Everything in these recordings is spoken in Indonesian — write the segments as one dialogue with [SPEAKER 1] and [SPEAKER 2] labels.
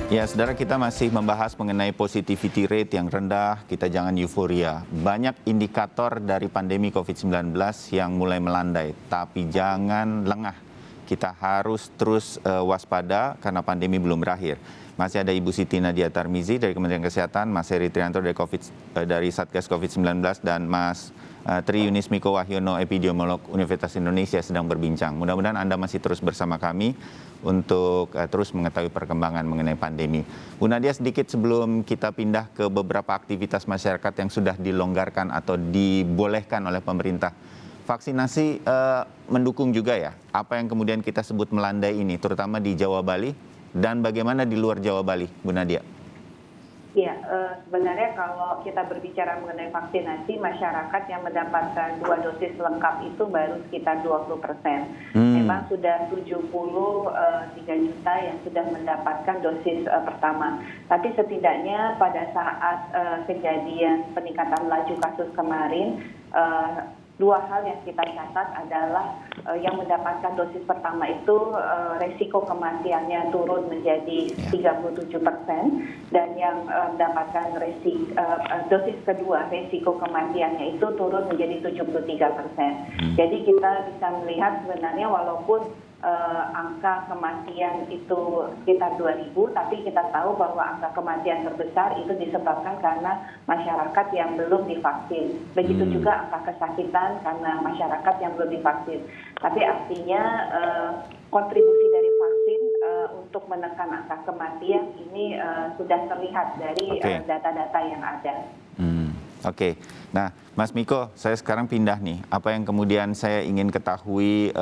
[SPEAKER 1] Ya, saudara, kita masih membahas mengenai positivity rate yang rendah, kita jangan euforia. Banyak indikator dari pandemi COVID-19 yang mulai melandai, tapi jangan lengah. Kita harus terus waspada karena pandemi belum berakhir. Masih ada Ibu Siti Nadia Tarmizi dari Kementerian Kesehatan, Mas Heri Trianto dari Satgas COVID-19, dan Mas Tri Yunis Miko Wahyono, epidemiolog Universitas Indonesia, sedang berbincang. Mudah-mudahan Anda masih terus bersama kami untuk terus mengetahui perkembangan mengenai pandemi. Bu Nadia, sedikit sebelum kita pindah ke beberapa aktivitas masyarakat yang sudah dilonggarkan atau dibolehkan oleh pemerintah. Vaksinasi mendukung juga ya, apa yang kemudian kita sebut melandai ini, terutama di Jawa Bali, dan bagaimana di luar Jawa Bali, Bu Nadia?
[SPEAKER 2] Ya, sebenarnya kalau kita berbicara mengenai vaksinasi, masyarakat yang mendapatkan 2 dosis lengkap itu baru sekitar 20%. Memang sudah 73 juta yang sudah mendapatkan dosis pertama. Tapi setidaknya pada saat kejadian peningkatan laju kasus kemarin, 2 hal yang kita catat adalah yang mendapatkan dosis pertama itu resiko kematiannya turun menjadi 37%, dan yang mendapatkan dosis kedua resiko kematiannya itu turun menjadi 73%. Jadi kita bisa melihat sebenarnya walaupun angka kematian itu sekitar 2.000, tapi kita tahu bahwa angka kematian terbesar itu disebabkan karena masyarakat yang belum divaksin. Begitu juga angka kesakitan karena masyarakat yang belum divaksin. Tapi artinya kontribusi dari vaksin untuk menekan angka kematian ini sudah terlihat dari data-data yang ada.
[SPEAKER 1] Oke. Nah, Mas Miko, saya sekarang pindah nih. Apa yang kemudian saya ingin ketahui,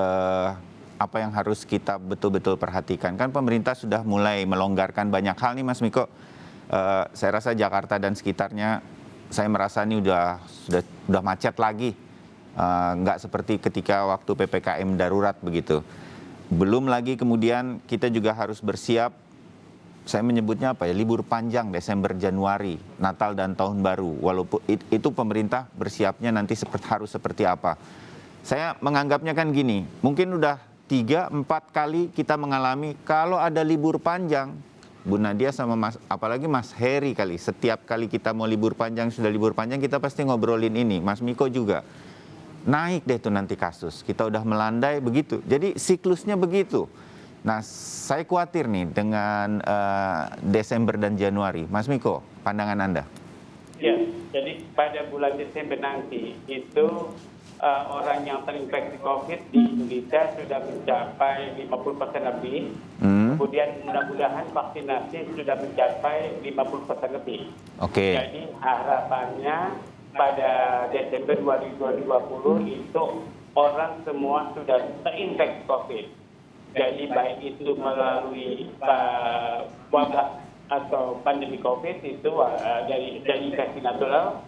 [SPEAKER 1] apa yang harus kita betul-betul perhatikan? Kan pemerintah sudah mulai melonggarkan banyak hal nih, Mas Miko. Saya rasa Jakarta dan sekitarnya, saya merasa ini sudah macet lagi. Nggak seperti ketika waktu PPKM darurat begitu. Belum lagi kemudian kita juga harus bersiap, saya menyebutnya apa ya, libur panjang Desember Januari, Natal dan Tahun Baru. Walaupun itu pemerintah bersiapnya nanti harus seperti apa. Saya menganggapnya kan gini, mungkin udah 3-4 kali kita mengalami kalau ada libur panjang, Bu Nadia sama apalagi Mas Heri kali, setiap kali kita mau libur panjang, sudah libur panjang kita pasti ngobrolin ini, Mas Miko juga. Naik deh tuh nanti kasus, kita udah melandai begitu, jadi siklusnya begitu. Nah, saya khawatir nih dengan Desember dan Januari. Mas Miko, pandangan Anda?
[SPEAKER 3] Ya, jadi pada bulan Desember nanti itu orang yang terinfeksi COVID di Indonesia sudah mencapai 50% lebih. Kemudian mudah-mudahan vaksinasi sudah mencapai 50% lebih. Jadi harapannya pada Desember 2020 itu orang semua sudah terinfeksi COVID. Jadi baik itu melalui wabah atau pandemi COVID itu dari infeksi natural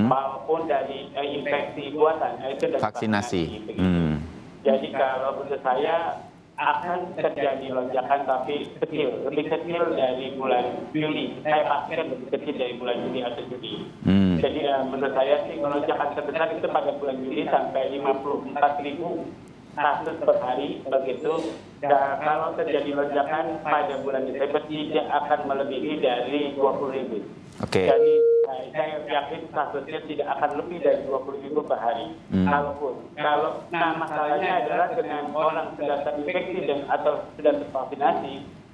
[SPEAKER 3] maupun dari infeksi buatan, itu dari vaksinasi. Jadi kalau menurut saya akan terjadi lonjakan, tapi kecil, lebih kecil dari bulan Juli. Saya pastikan lebih kecil dari bulan Juli atau Juli. Jadi menurut saya sih lonjakan terbesar itu pada bulan Juli sampai 54.000 kasus per hari begitu. Dan kalau terjadi lonjakan pada bulan Desember tidak akan melebihi dari 20.000. Jadi saya yakin kasusnya tidak akan lebih dari 20.000 per hari. Nah masalahnya adalah dengan orang sudah terinfeksi atau sudah tervaksinasi,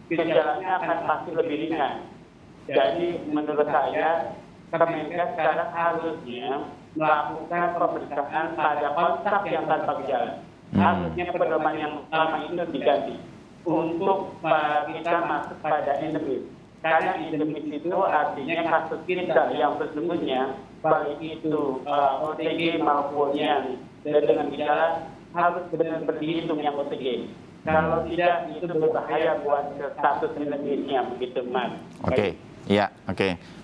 [SPEAKER 3] gejalanya akan pasti lebih ringan. Jadi menurut saya Kemenkes sekarang harusnya melakukan pemeriksaan pada kontak yang tanpa gejala. Harusnya pedoman yang lama itu diganti untuk kita masuk pada endemis. Karena endemis itu artinya kasus kita yang sesungguhnya, baik itu OTG maupun yang dengan gejala, harus benar-benar dihitung yang OTG. Kalau tidak, itu berbahaya buat status endemisnya, begitu Mas.
[SPEAKER 1] Oke.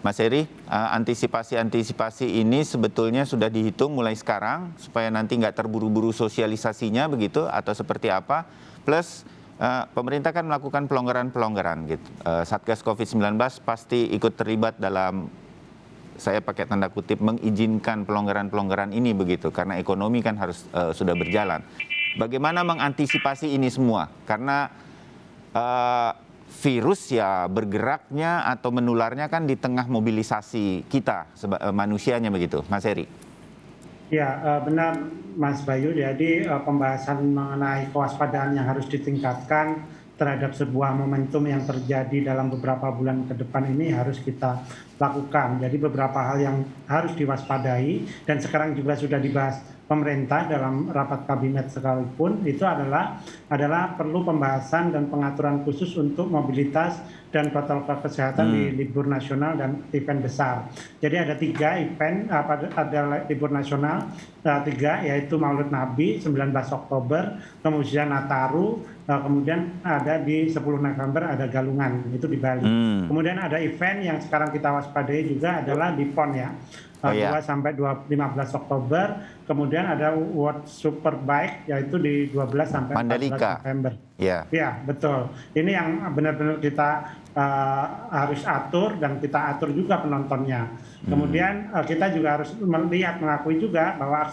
[SPEAKER 1] Mas Heri, antisipasi ini sebetulnya sudah dihitung mulai sekarang supaya nanti nggak terburu-buru sosialisasinya begitu atau seperti apa? Plus pemerintah kan melakukan pelonggaran-pelonggaran gitu. Satgas COVID-19 pasti ikut terlibat dalam, saya pakai tanda kutip, mengizinkan pelonggaran-pelonggaran ini begitu karena ekonomi kan harus sudah berjalan. Bagaimana mengantisipasi ini semua? Karena virus ya bergeraknya atau menularnya kan di tengah mobilisasi kita manusianya begitu, Mas Heri.
[SPEAKER 4] Ya, benar Mas Bayu. Jadi pembahasan mengenai kewaspadaan yang harus ditingkatkan terhadap sebuah momentum yang terjadi dalam beberapa bulan ke depan ini harus kita lakukan. Jadi beberapa hal yang harus diwaspadai dan sekarang juga sudah dibahas pemerintah dalam rapat kabinet sekalipun itu adalah perlu pembahasan dan pengaturan khusus untuk mobilitas dan protokol kesehatan di libur nasional dan event besar. Jadi ada 3 event, ada libur nasional, 3 yaitu Maulid Nabi 19 Oktober, kemudian Nataru, kemudian ada di 10 November ada Galungan, itu di Bali. Kemudian ada event yang sekarang kita waspadai juga adalah di PON ya. 2 sampai 15 Oktober, kemudian ada World Superbike yaitu di 12 sampai 14 November. Ya, betul. Ini yang benar-benar kita harus atur dan kita atur juga penontonnya. Kemudian kita juga harus mengakui juga bahwa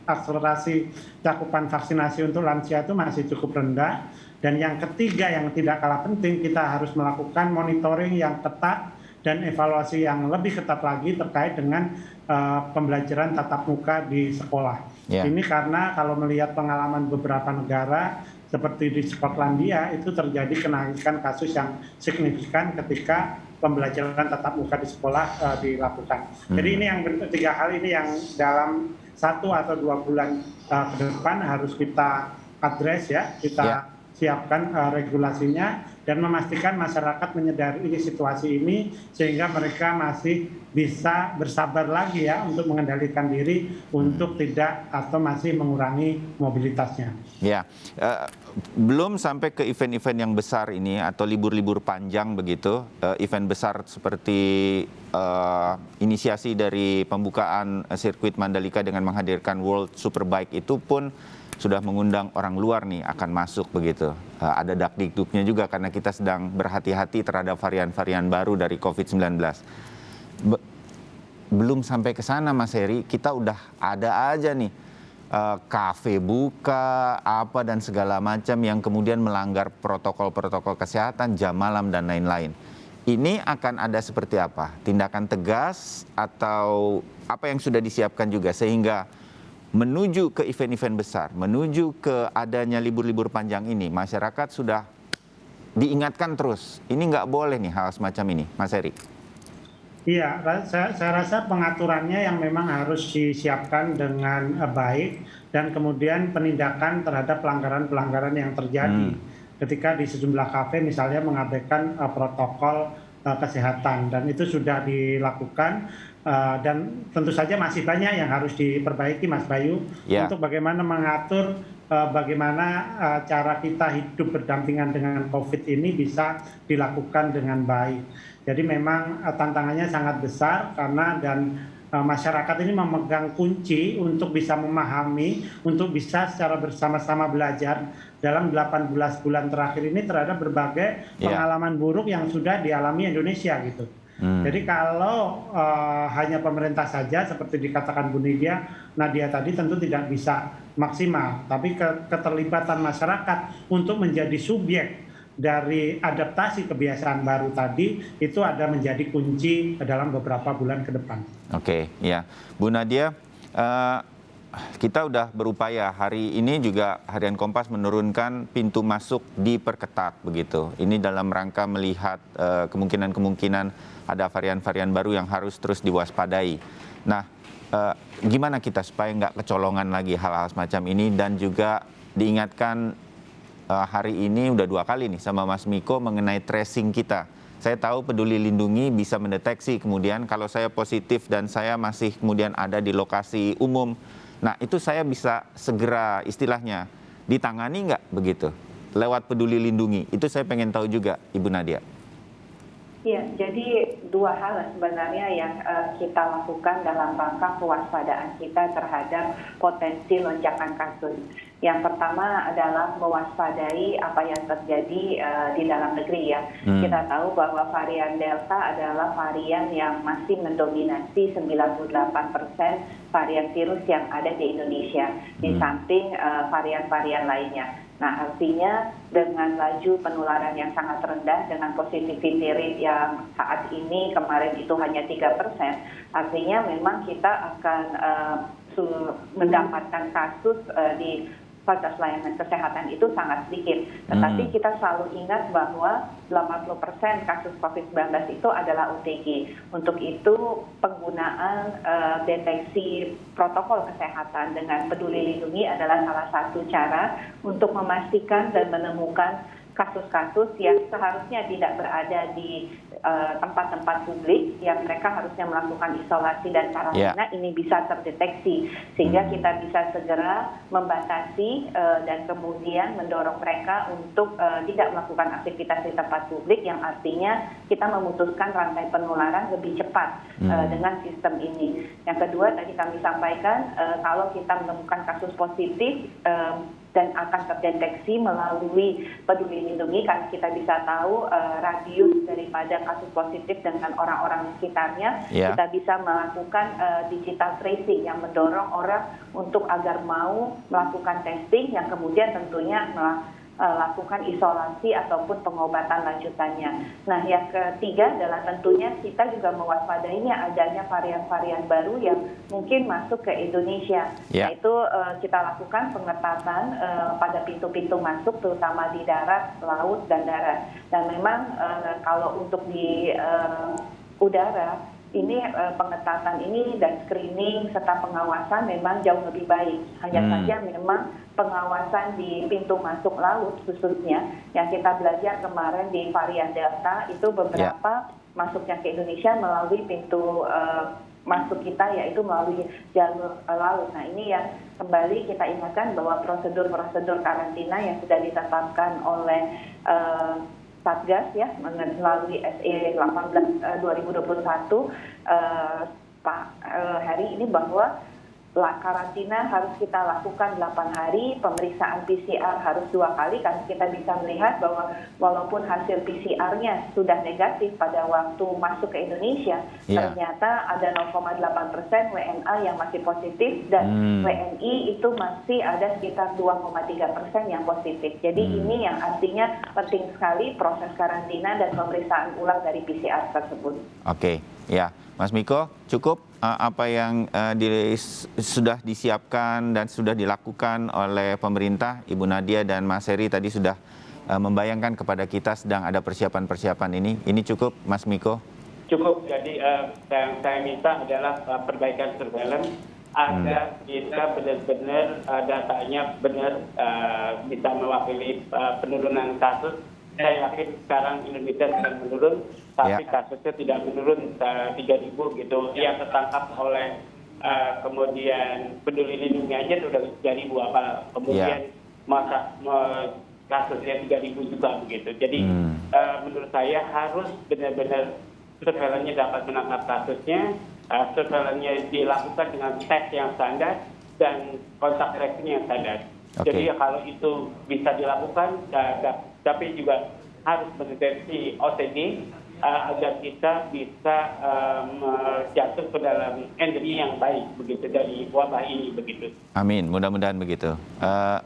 [SPEAKER 4] akselerasi cakupan vaksinasi untuk lansia itu masih cukup rendah. Dan yang ketiga yang tidak kalah penting, kita harus melakukan monitoring yang ketat dan evaluasi yang lebih ketat lagi terkait dengan pembelajaran tatap muka di sekolah. Ini karena kalau melihat pengalaman beberapa negara seperti di Skotlandia itu terjadi kenaikan kasus yang signifikan ketika pembelajaran tatap muka di sekolah dilakukan. Jadi ini yang 3 hal ini yang dalam 1 atau 2 bulan ke depan harus kita address ya, kita siapkan regulasinya dan memastikan masyarakat menyadari situasi ini sehingga mereka masih bisa bersabar lagi ya untuk mengendalikan diri untuk tidak atau masih mengurangi mobilitasnya.
[SPEAKER 1] Ya, belum sampai ke event-event yang besar ini atau libur-libur panjang begitu, event besar seperti inisiasi dari pembukaan sirkuit Mandalika dengan menghadirkan World Superbike itu pun sudah mengundang orang luar nih akan masuk begitu. Ada dakdikduknya juga karena kita sedang berhati-hati terhadap varian-varian baru dari COVID-19. Belum sampai ke sana Mas Heri, kita udah ada aja nih kafe buka, apa dan segala macam yang kemudian melanggar protokol-protokol kesehatan, jam malam dan lain-lain. Ini akan ada seperti apa? Tindakan tegas atau apa yang sudah disiapkan juga sehingga menuju ke event-event besar, menuju ke adanya libur-libur panjang ini, masyarakat sudah diingatkan terus. Ini nggak boleh nih hal semacam ini, Mas Heri.
[SPEAKER 4] Iya, saya rasa pengaturannya yang memang harus disiapkan dengan baik dan kemudian penindakan terhadap pelanggaran-pelanggaran yang terjadi. Ketika di sejumlah kafe misalnya mengabaikan protokol kesehatan dan itu sudah dilakukan. Dan tentu saja masih banyak yang harus diperbaiki Mas Bayu untuk bagaimana mengatur bagaimana cara kita hidup berdampingan dengan COVID ini bisa dilakukan dengan baik. Jadi memang tantangannya sangat besar karena masyarakat ini memegang kunci untuk bisa memahami, untuk bisa secara bersama-sama belajar dalam 18 bulan terakhir ini terhadap berbagai pengalaman buruk yang sudah dialami Indonesia gitu. Jadi kalau hanya pemerintah saja seperti dikatakan Bu Nadia tadi tentu tidak bisa maksimal. Tapi keterlibatan masyarakat untuk menjadi subjek dari adaptasi kebiasaan baru tadi itu ada menjadi kunci dalam beberapa bulan ke depan.
[SPEAKER 1] Oke, ya. Bu Nadia, kita udah berupaya hari ini juga Harian Kompas menurunkan pintu masuk diperketat begitu. Ini dalam rangka melihat kemungkinan ada varian-varian baru yang harus terus diwaspadai. Nah, gimana kita supaya nggak kecolongan lagi hal-hal semacam ini dan juga diingatkan hari ini udah 2 kali nih sama Mas Miko mengenai tracing kita. Saya tahu Peduli Lindungi bisa mendeteksi kemudian kalau saya positif dan saya masih kemudian ada di lokasi umum. Nah, itu saya bisa segera istilahnya ditangani nggak begitu lewat Peduli Lindungi? Itu saya pengen tahu juga, Ibu Nadia.
[SPEAKER 2] Ya, jadi 2 hal sebenarnya yang kita lakukan dalam rangka kewaspadaan kita terhadap potensi lonjakan kasus. Yang pertama adalah mewaspadai apa yang terjadi di dalam negeri ya. Kita tahu bahwa varian Delta adalah varian yang masih mendominasi 98% varian virus yang ada di Indonesia, di samping varian-varian lainnya. Nah, artinya dengan laju penularan yang sangat rendah, dengan positivity rate yang saat ini kemarin itu hanya 3%, artinya memang kita akan mendapatkan kasus di fasilitas layanan kesehatan itu sangat sedikit. Tetapi kita selalu ingat bahwa 80% kasus COVID-19 itu adalah OTG. Untuk itu penggunaan deteksi protokol kesehatan dengan Peduli Lindungi adalah salah satu cara untuk memastikan dan menemukan kasus-kasus yang seharusnya tidak berada di tempat-tempat publik yang mereka harusnya melakukan isolasi dan karantina, ini bisa terdeteksi sehingga kita bisa segera membatasi dan kemudian mendorong mereka untuk tidak melakukan aktivitas di tempat publik, yang artinya kita memutuskan rantai penularan lebih cepat dengan sistem ini. Yang kedua tadi kami sampaikan, kalau kita menemukan kasus positif dan akan terdeteksi melalui Peduli Lindungi, karena kita bisa tahu radius daripada kasus positif dengan orang-orang sekitarnya, kita bisa melakukan digital tracing yang mendorong orang untuk agar mau melakukan testing, yang kemudian tentunya lakukan isolasi ataupun pengobatan lanjutannya. Nah, yang ketiga adalah tentunya kita juga mewaspadainya adanya varian-varian baru yang mungkin masuk ke Indonesia. Nah, itu kita lakukan pengetatan pada pintu-pintu masuk, terutama di darat, laut, dan darat. Dan memang kalau untuk di udara, ini pengetatan ini dan screening serta pengawasan memang jauh lebih baik. Hanya saja memang pengawasan di pintu masuk laut khususnya yang kita belajar kemarin di varian Delta itu beberapa masuknya ke Indonesia melalui pintu masuk kita, yaitu melalui jalur laut. Nah, ini yang kembali kita ingatkan bahwa prosedur-prosedur karantina yang sudah ditetapkan oleh Satgas ya melalui SE 18 2021 Pak Heri ini, bahwa karantina harus kita lakukan 8 hari, pemeriksaan PCR harus 2 kali, karena kita bisa melihat bahwa walaupun hasil PCR-nya sudah negatif pada waktu masuk ke Indonesia, ternyata ada 0,8% WNA yang masih positif dan WNI itu masih ada sekitar 2,3% yang positif. Jadi ini yang artinya penting sekali proses karantina dan pemeriksaan ulang dari PCR tersebut.
[SPEAKER 1] Oke, ya, Mas Miko, cukup apa yang sudah disiapkan dan sudah dilakukan oleh pemerintah. Ibu Nadia dan Mas Heri tadi sudah membayangkan kepada kita sedang ada persiapan-persiapan ini. Ini cukup, Mas Miko?
[SPEAKER 3] Cukup. Jadi yang saya minta adalah perbaikan surveillance agar kita benar-benar datanya benar bisa mewakili penurunan kasus. Saya yakin sekarang Indonesia sedang menurun, tapi kasusnya tidak menurun 3.000 gitu. Yang tertangkap oleh kemudian Peduli Lindungi aja sudah 3.000 apa, kemudian masa kasusnya 3.000 juga begitu. Jadi menurut saya harus benar-benar surveillance-nya dapat menangkap kasusnya, surveillance-nya dilakukan dengan tes yang standar dan kontak tracing yang standar. Jadi kalau itu bisa dilakukan, tapi juga harus mendeteksi OTG agar kita bisa jatuh ke dalam endemi yang baik begitu dari wabah ini begitu.
[SPEAKER 1] Amin, mudah-mudahan begitu.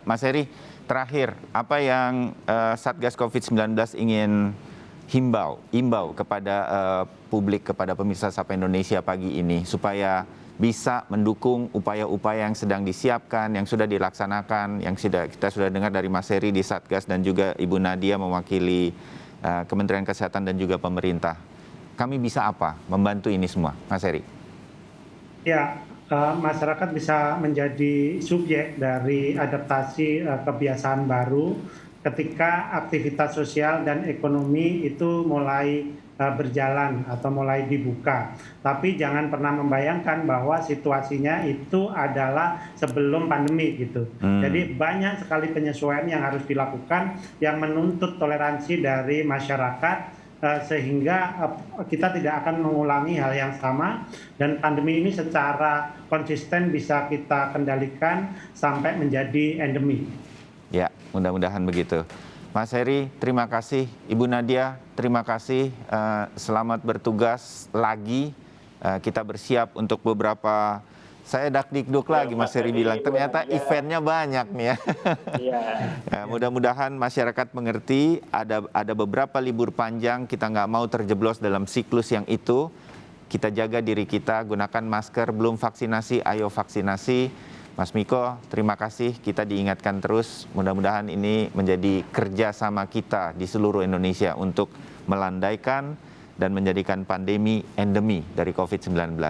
[SPEAKER 1] Mas Heri, terakhir apa yang Satgas COVID-19 ingin himbau kepada publik, kepada pemirsa Sapa Indonesia pagi ini supaya bisa mendukung upaya-upaya yang sedang disiapkan, yang sudah dilaksanakan, yang kita sudah dengar dari Mas Heri di Satgas dan juga Ibu Nadia mewakili Kementerian Kesehatan dan juga pemerintah. Kami bisa apa membantu ini semua, Mas Heri?
[SPEAKER 4] Ya, masyarakat bisa menjadi subjek dari adaptasi kebiasaan baru ketika aktivitas sosial dan ekonomi itu mulai berjalan atau mulai dibuka. Tapi jangan pernah membayangkan bahwa situasinya itu adalah sebelum pandemi gitu. Jadi banyak sekali penyesuaian yang harus dilakukan yang menuntut toleransi dari masyarakat sehingga kita tidak akan mengulangi hal yang sama dan pandemi ini secara konsisten bisa kita kendalikan sampai menjadi endemi.
[SPEAKER 1] Ya, mudah-mudahan begitu. Mas Heri, terima kasih. Ibu Nadia, terima kasih. Selamat bertugas lagi. Kita bersiap untuk beberapa. Saya dakdikduk lagi, Mas Heri bilang. Ternyata eventnya banyak nih ya. Ya, mudah-mudahan masyarakat mengerti. Ada beberapa libur panjang. Kita nggak mau terjeblos dalam siklus yang itu. Kita jaga diri kita. Gunakan masker. Belum vaksinasi, ayo vaksinasi. Mas Miko, terima kasih. Kita diingatkan terus. Mudah-mudahan ini menjadi kerjasama kita di seluruh Indonesia untuk melandaikan dan menjadikan pandemi endemi dari COVID-19.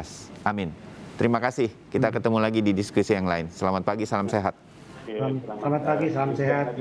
[SPEAKER 1] Amin. Terima kasih. Kita ketemu lagi di diskusi yang lain. Selamat pagi, salam sehat.
[SPEAKER 4] Selamat pagi, salam sehat.